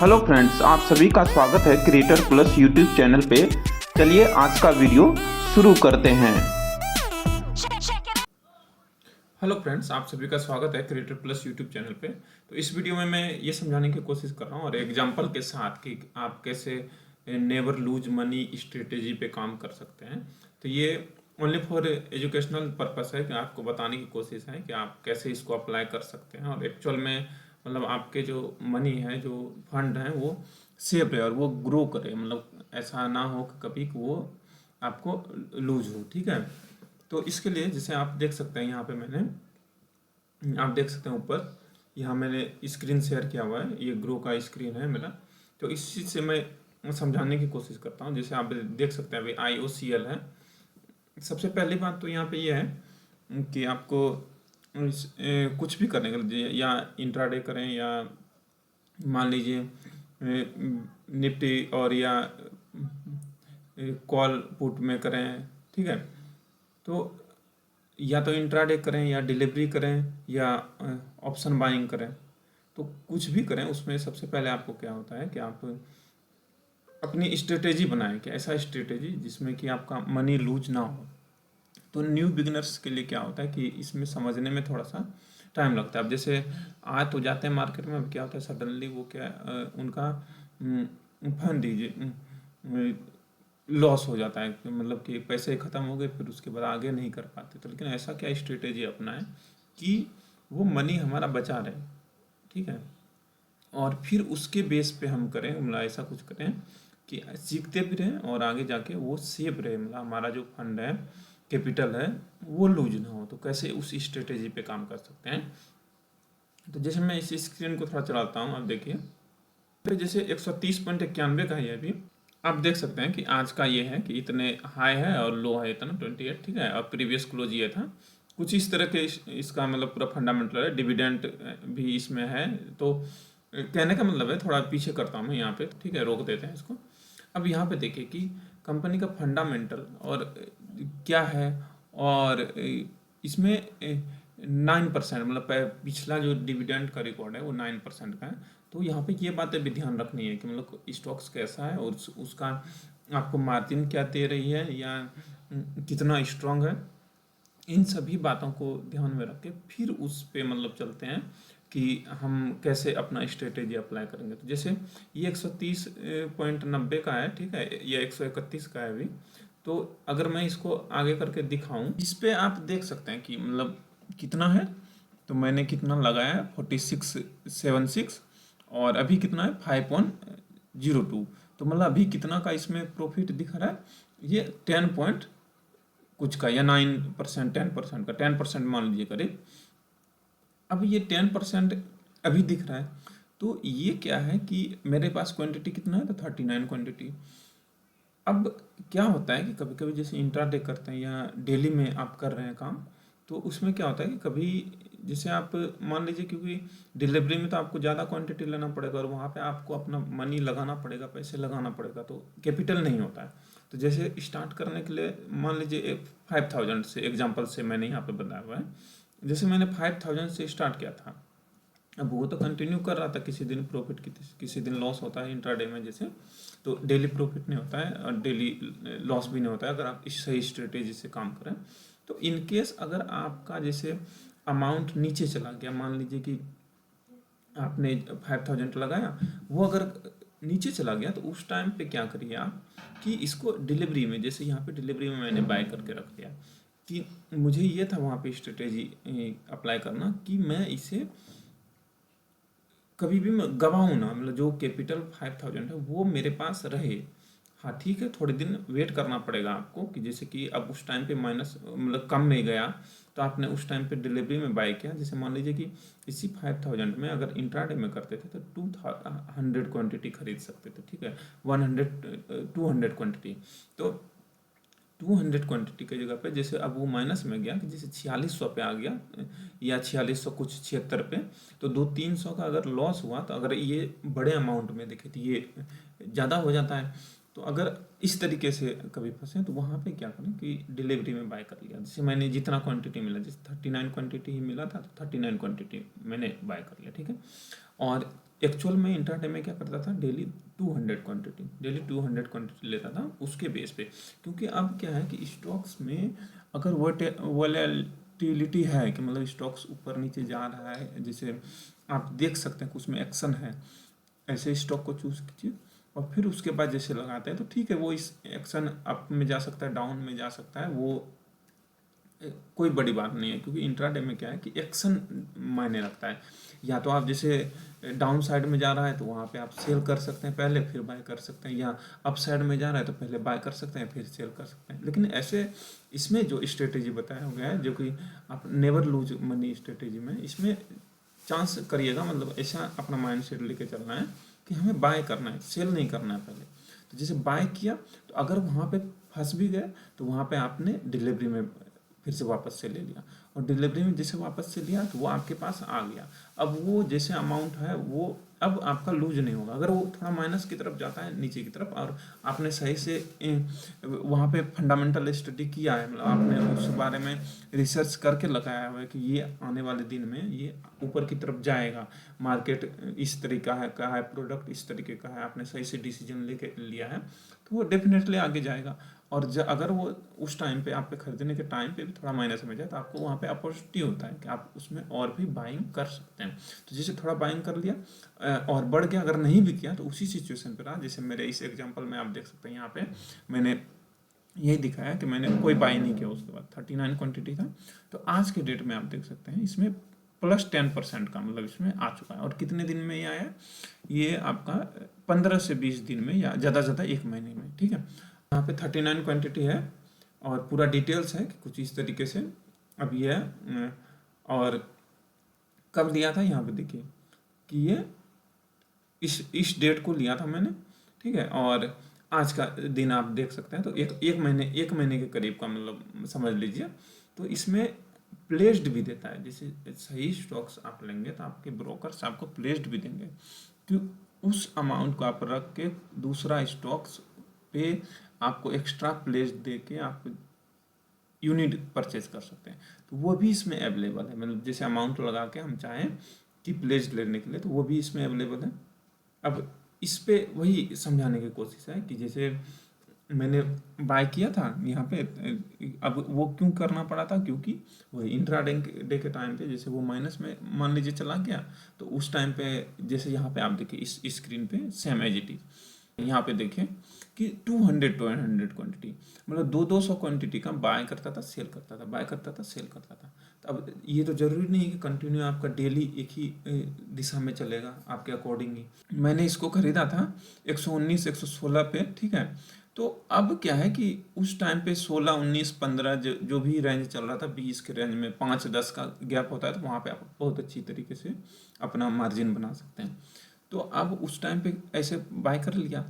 Hello friends, आप सभी का स्वागत है क्रिएटर प्लस यूट्यूब चैनल पे। चलिए आज का वीडियो शुरू करते हैं। हेलो फ्रेंड्स, आप सभी का स्वागत है क्रिएटर प्लस यूट्यूब चैनल पे। तो इस वीडियो में मैं ये समझाने की कोशिश कर रहा हूँ और एग्जांपल के साथ कि आप कैसे नेवर लूज मनी स्ट्रेटेजी पे काम कर सकते हैं। तो ये ओनली फॉर एजुकेशनल पर्पस है कि आपको बताने की कोशिश है कि आप कैसे इसको अप्लाई कर सकते हैं और एक्चुअल में मतलब आपके जो मनी है, जो फंड है, वो सेव रहे और वो ग्रो करे। मतलब ऐसा ना हो कि कभी कि वो आपको लूज हो। ठीक है, तो इसके लिए जैसे आप देख सकते हैं यहाँ पे आप देख सकते हैं ऊपर यहाँ मैंने स्क्रीन शेयर किया हुआ है। ये ग्रो का स्क्रीन है मेरा। तो इस चीज़ से मैं समझाने की कोशिश करता हूँ। जैसे आप देख सकते हैं अभी IOCL है। सबसे पहली बात तो यहाँ पे ये है कि आपको कुछ भी करने के लिए या इंट्राडे करें या मान लीजिए निफ्टी और या कॉल पुट में करें। ठीक है, तो या तो इंट्राडे करें या डिलीवरी करें या ऑप्शन बाइंग करें। तो कुछ भी करें, उसमें सबसे पहले आपको क्या होता है कि आप अपनी स्ट्रेटेजी बनाएं कि ऐसा स्ट्रेटेजी जिसमें कि आपका मनी लूज ना हो। तो न्यू बिगिनर्स के लिए क्या होता है कि इसमें समझने में थोड़ा सा टाइम लगता है। अब जैसे आज तो जाते हैं मार्केट में, अब क्या होता है सडनली वो क्या उनका फंड दीजिए लॉस हो जाता है कि मतलब कि पैसे ख़त्म हो गए, फिर उसके बाद आगे नहीं कर पाते। तो लेकिन ऐसा क्या स्ट्रेटेजी अपनाएं कि वो मनी हमारा बचा रहे। ठीक है, और फिर उसके बेस पे हम करें, मतलब ऐसा कुछ करें कि सीखते भी रहें और आगे जाके वो सेव रहे। मतलब हमारा जो फंड है, कैपिटल है, वो लूज ना हो। तो कैसे उस स्ट्रेटेजी पे काम कर सकते हैं। तो जैसे मैं इस स्क्रीन को थोड़ा चलाता हूँ, अब देखिए तो जैसे 130.91 का है अभी। आप देख सकते हैं कि आज का ये है कि इतने हाई है और लो है इतना 28। ठीक है, और प्रीवियस क्लोज ये था कुछ इस तरह के। इसका मतलब पूरा फंडामेंटल है, डिविडेंड भी इसमें है। तो कहने का मतलब है, थोड़ा पीछे करता हूँ मैं यहाँ पे। ठीक है, रोक देते हैं इसको। अब यहाँ पे देखिए कि कंपनी का फंडामेंटल और क्या है। और इसमें 9%, मतलब पिछला जो डिविडेंड का रिकॉर्ड है वो 9% का है। तो यहाँ पे ये बातें भी ध्यान रखनी है कि मतलब स्टॉक्स कैसा है और उसका आपको मार्जिन क्या दे रही है या कितना स्ट्रांग है। इन सभी बातों को ध्यान में रख के फिर उस पे मतलब चलते हैं कि हम कैसे अपना स्ट्रेटेजी अप्लाई करेंगे। तो जैसे ये 130.90 का है। ठीक है, या 131 का है अभी। तो अगर मैं इसको आगे करके दिखाऊं, इस पे आप देख सकते हैं कि मतलब कितना है। तो मैंने कितना लगाया है 4676 और अभी कितना है 5.02। तो मतलब अभी कितना का इसमें प्रॉफिट दिख रहा है, ये 10 पॉइंट कुछ का या 9%, 10% का, 10% मान लीजिए करीब। अब ये 10% अभी दिख रहा है। तो ये क्या है कि मेरे पास क्वांटिटी कितना है, तो 39 क्वांटिटी। अब क्या होता है कि कभी कभी जैसे इंट्राडे करते हैं या डेली में आप कर रहे हैं काम, तो उसमें क्या होता है कि कभी जैसे आप मान लीजिए, क्योंकि डिलीवरी में तो आपको ज़्यादा क्वांटिटी लेना पड़ेगा और वहाँ पे आपको अपना मनी लगाना पड़ेगा, पैसे लगाना पड़ेगा, तो कैपिटल नहीं होता है। तो जैसे स्टार्ट करने के लिए मान लीजिए एक 5000 से, एग्जाम्पल से मैंने यहाँ पे बताया हुआ है। जैसे मैंने 5000 से स्टार्ट किया था, अब वो तो कंटिन्यू कर रहा था। किसी दिन प्रॉफिट, किसी दिन लॉस होता है इंट्राडे में जैसे। तो डेली प्रॉफिट नहीं होता है और डेली लॉस भी नहीं होता है अगर आप इस सही स्ट्रेटेजी से काम करें। तो इन केस अगर आपका जैसे अमाउंट नीचे चला गया, मान लीजिए कि आपने 5000 लगाया, वो अगर नीचे चला गया, तो उस टाइम पे क्या करिए आप कि इसको डिलीवरी में, जैसे यहाँ पे डिलीवरी में मैंने बाय करके रख दिया कि मुझे ये था वहाँ पे स्ट्रेटेजी अप्लाई करना कि मैं इसे कभी भी मैं गवाऊँ ना। मतलब जो कैपिटल 5000 है वो मेरे पास रहे। हाँ ठीक है, थोड़े दिन वेट करना पड़ेगा आपको कि जैसे कि अब उस टाइम पे माइनस मतलब कम में गया, तो आपने उस टाइम पे डिलीवरी में बाय किया। जैसे मान लीजिए कि इसी 5000 में अगर इंट्राडे में करते थे तो 200 क्वांटिटी खरीद सकते थे। ठीक है, 200 क्वांटिटी। तो 200 क्वांटिटी की जगह पे जैसे अब वो माइनस में गया कि जैसे 4600 पे आ गया या 4600 कुछ 76 पे, तो 200-300 का अगर लॉस हुआ, तो अगर ये बड़े अमाउंट में देखे तो ये ज़्यादा हो जाता है। तो अगर इस तरीके से कभी फंसे तो वहाँ पे क्या करें कि डिलीवरी में बाय कर लिया। जैसे मैंने जितना क्वांटिटी मिला, जैसे 39 क्वांटिटी ही मिला था, तो 39 क्वांटिटी मैंने बाय कर लिया। ठीक है, और एक्चुअल में इंट्राडे में क्या करता था, डेली 200 क्वांटिटी लेता था उसके बेस पे, क्योंकि अब क्या है कि स्टॉक्स में अगर वोलेटिलिटी है कि मतलब स्टॉक्स ऊपर नीचे जा रहा है, जैसे आप देख सकते हैं कि उसमें एक्शन है, ऐसे स्टॉक को चूज कीजिए और फिर उसके बाद जैसे लगाते हैं तो ठीक है, वो इस एक्शन अप में जा सकता है, डाउन में जा सकता है, वो कोई बड़ी बात नहीं है, क्योंकि इंट्राडे में क्या है कि एक्शन मायने रखता है। या तो आप जैसे डाउन साइड में जा रहा है तो वहाँ पे आप सेल कर सकते हैं पहले, फिर बाय कर सकते हैं, या अप साइड में जा रहा है तो पहले बाय कर सकते हैं फिर सेल कर सकते हैं। लेकिन ऐसे इसमें जो स्ट्रेटेजी बताया गया है, जो कि आप नेवर लूज मनी स्ट्रेटेजी में, इसमें चांस करिएगा, मतलब ऐसा अपना माइंड सेट लेके चलना है कि हमें बाय करना है, सेल नहीं करना है पहले। तो जैसे बाय किया तो अगर वहाँ पे फंस भी गए तो वहाँ पे आपने डिलीवरी में फिर से वापस से ले लिया, और डिलीवरी में जैसे वापस से लिया तो वो आपके पास आ गया। अब वो जैसे अमाउंट है वो अब आपका लूज नहीं होगा। अगर वो थोड़ा माइनस की तरफ जाता है, नीचे की तरफ, और आपने सही से वहाँ पे फंडामेंटल स्टडी किया है, मतलब आपने उस बारे में रिसर्च करके लगाया हुआ है कि ये आने वाले दिन में ये ऊपर की तरफ जाएगा, मार्केट इस तरीका है का है, प्रोडक्ट इस तरीके का है, आपने सही से डिसीजन लेके लिया है, तो वो डेफिनेटली आगे जाएगा। और अगर वो उस टाइम पे आपके खरीदने के टाइम पे भी थोड़ा माइनस में जाए तो आपको वहाँ पे अपॉर्चुनिटी होता है कि आप उसमें और भी बाइंग कर सकते हैं। तो जैसे थोड़ा बाइंग कर लिया और बढ़ गया, अगर नहीं भी किया तो उसी सिचुएशन पे रहा। जैसे मेरे इस एग्जांपल में आप देख सकते हैं, यहाँ पे मैंने यही दिखाया कि मैंने कोई बाई नहीं किया, उसके बाद 39 क्वांटिटी था। तो आज के डेट में आप देख सकते हैं इसमें +10% का मतलब इसमें आ चुका है। और कितने दिन में ये आया, ये आपका 15 से 20 दिन में, या ज़्यादा से ज़्यादा 1 महीने में, ठीक है। यहाँ पे 39 क्वांटिटी है और पूरा डिटेल्स है कि कुछ इस तरीके से अब ये है। और कब लिया था, यहाँ पे देखिए कि ये इस डेट को लिया था मैंने, ठीक है। और आज का दिन आप देख सकते हैं, तो एक महीने के करीब का मतलब समझ लीजिए। तो इसमें प्लेस्ड भी देता है, जैसे सही स्टॉक्स आप लेंगे तो आपके ब्रोकर्स आपको प्लेस्ड भी देंगे कि उस अमाउंट को आप रख के दूसरा स्टॉक्स पे आपको एक्स्ट्रा प्लेस दे के आप यूनिट परचेज कर सकते हैं। तो वो भी इसमें अवेलेबल है, मतलब जैसे अमाउंट लगा के हम चाहें कि प्लेस लेने के लिए, तो वो भी इसमें अवेलेबल है। अब इस पे वही समझाने की कोशिश है कि जैसे मैंने बाय किया था यहाँ पे, अब वो क्यों करना पड़ा था, क्योंकि वही इंट्राडे डे के टाइम पे जैसे वो माइनस में मान लीजिए चला गया, तो उस टाइम पे जैसे यहाँ पे आप देखिए इस स्क्रीन पे सेम एज इट इज, यहाँ पे देखें कि 200 क्वांटिटी, मतलब 200 क्वांटिटी का बाय करता था, सेल करता था, बाय करता था, सेल करता था। तो अब ये तो जरूरी नहीं है कि कंटिन्यू आपका डेली एक ही दिशा में चलेगा आपके अकॉर्डिंग ही। मैंने इसको खरीदा था 119 116 पे, ठीक है। तो अब क्या है कि उस टाइम पे 16 19 15 जो भी रेंज चल रहा था, 20 के रेंज में 5-10 का गैप होता है, तो वहाँ पे आप बहुत अच्छी तरीके से अपना मार्जिन बना सकते हैं। तो अब उस टाइम पे ऐसे बाय कर लिया,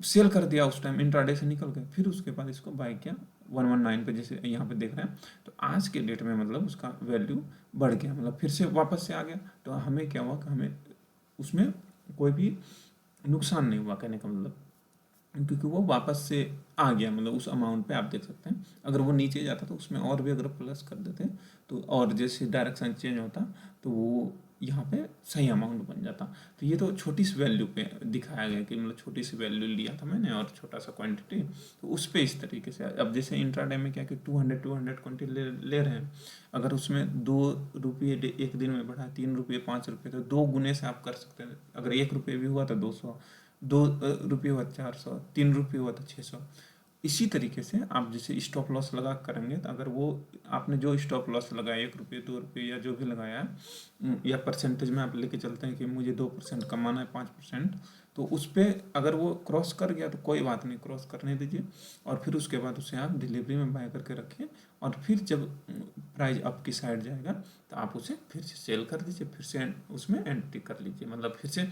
सेल कर दिया, उस टाइम इंट्राडे से निकल गए, फिर उसके बाद इसको बाय किया 119 पे, जैसे यहाँ पे देख रहे हैं। तो आज के डेट में मतलब उसका वैल्यू बढ़ गया, मतलब फिर से वापस से आ गया। तो हमें क्या हुआ कि हमें उसमें कोई भी नुकसान नहीं हुआ, कहने का मतलब, क्योंकि वो वापस से आ गया, मतलब उस अमाउंट पे आप देख सकते हैं। अगर वो नीचे जाता तो उसमें और भी अगर प्लस कर देते तो, और जैसे डायरेक्शन चेंज होता तो वो यहाँ पे सही अमाउंट बन जाता। तो ये तो छोटी सी वैल्यू पे दिखाया गया कि मतलब छोटी सी वैल्यू लिया था मैंने और छोटा सा क्वांटिटी, तो उस पे इस तरीके से। अब जैसे इंट्राडे में क्या कि 200 क्वांटिटी ले रहे हैं, अगर उसमें 2 रुपये एक दिन में बढ़ा, 3 रुपये 5 रुपये, तो 2 गुने से आप कर सकते हैं। अगर 1 रुपये भी हुआ तो 200, 2 रुपये हुआ 400, 3 रुपये हुआ तो 600। इसी तरीके से आप जैसे स्टॉप लॉस लगा करेंगे, तो अगर वो आपने जो स्टॉप लॉस लगाया 1 रुपये 2 रुपये या जो भी लगाया है, या परसेंटेज में आप लेके चलते हैं कि मुझे 2% कमाना है, 5%, तो उस पर अगर वो क्रॉस कर गया तो कोई बात नहीं, क्रॉस करने दीजिए। और फिर उसके बाद उसे आप डिलीवरी में बाय करके रखिए, और फिर जब प्राइस अप की साइड जाएगा तो आप उसे फिर से सेल कर दीजिए, फिर से उसमें एंट्री कर लीजिए, मतलब फिर से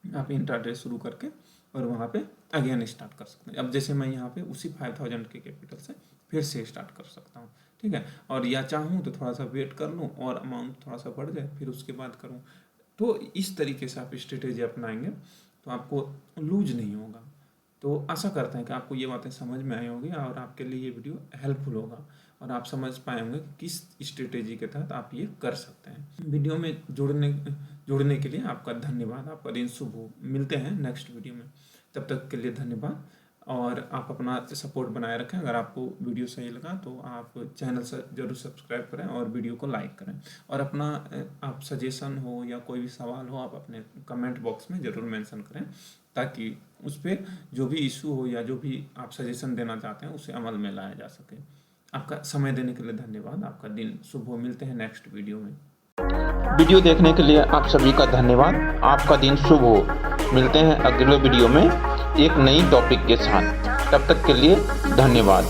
आप इंट्राडे शुरू करके और वहाँ पे अगेन स्टार्ट कर सकते हैं। अब जैसे मैं यहाँ पे उसी 5000 के कैपिटल से फिर से स्टार्ट कर सकता हूँ, ठीक है। और या चाहूँ तो थोड़ा सा वेट कर लूँ और अमाउंट थोड़ा सा बढ़ जाए, फिर उसके बाद करूँ। तो इस तरीके से आप स्ट्रेटेजी अपनाएंगे तो आपको लूज नहीं होगा। तो आशा करते हैं कि आपको ये बातें समझ में आई होगी और आपके लिए ये वीडियो हेल्पफुल होगा, और आप समझ पाए होंगे कि किस स्ट्रेटेजी के तहत आप ये कर सकते हैं। वीडियो में जुड़ने जुड़ने के लिए आपका धन्यवाद। आपका दिन शुभ हो। मिलते हैं नेक्स्ट वीडियो में, तब तक के लिए धन्यवाद। और आप अपना सपोर्ट बनाए रखें। अगर आपको वीडियो सही लगा तो आप चैनल से जरूर सब्सक्राइब करें और वीडियो को लाइक करें। और अपना आप सजेशन हो या कोई भी सवाल हो आप अपने कमेंट बॉक्स में ज़रूर मेंशन करें, ताकि उस पर जो भी इशू हो या जो भी आप सजेशन देना चाहते हैं उसे अमल में लाया जा सके। आपका समय देने के लिए धन्यवाद। आपका दिन शुभ हो। मिलते हैं नेक्स्ट वीडियो में। वीडियो देखने के लिए आप सभी का धन्यवाद। आपका दिन शुभ हो। मिलते हैं अगले वीडियो में एक नई टॉपिक के साथ। तब तक के लिए धन्यवाद।